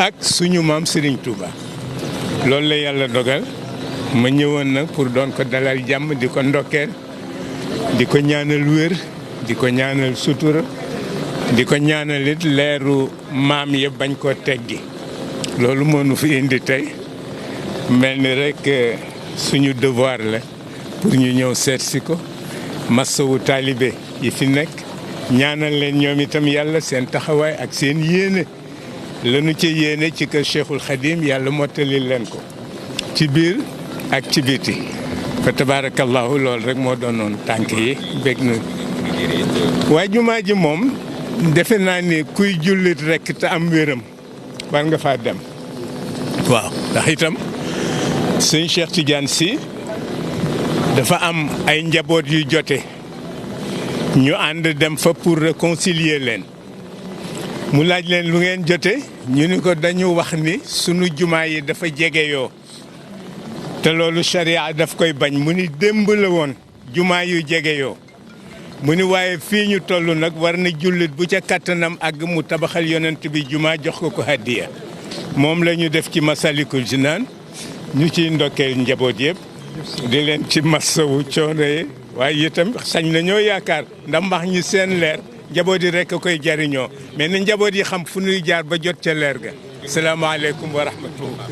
ak suñu maam Serigne Touba loolu la yàlla dogal ma ñëwoon nag pour doon ko dalal jàmm di ko ndokkeel di ko ñaanal wér di ko ñaanal sutura di ko ñaanal it leeru maam ya bañ koo teggi loolu moo nu fi indi tey mel ni rek suñu devoir la pour ñu ñëw seet si ko massawu taalibe yi fi nekk ñaanal leen ñoom itam yàlla seen taxawaay ak seen yéene lanu ci yéene ci kër Cheikhul Khadim yàlla mottali leen ko ci biir ak ci biti fa tabarakallahu loolu rek moo doonoon tànk yi bég na waaye jumaa ji moom defe naa ni kuy jullit rek te am wéram war nga faa dem waaw ndax itam sëñ Cheikh Tidiane Sy dafa am ay njaboot yu jote ñu ànd dem fa pour réconcilier leen mu laaj leen lu ngeen jote ñu ni ko dañu wax ni sunu jumaa yi dafa jege yoo te loolu charia daf koy bañ mu ni démb la woon jumaa yu jege yoo mu ni waaye fii ñu toll nag war na jullit bu ca kattanam àgg mu tabaxal yonent bi jumaa jox ko ko hadiya moom la ñu def ci Masalikul Jinaan ñu ciy ndokkeel njaboot yëpp di leen ci massawu coono yi waaye itam sañ nañoo yaakaar ndax mbax ñi seen leer njaboot yi rek a koy jariñoo mais na njaboot yi xam fu ñuy jaar ba jot ca leer ga salaamaaleykum wa rahmatullah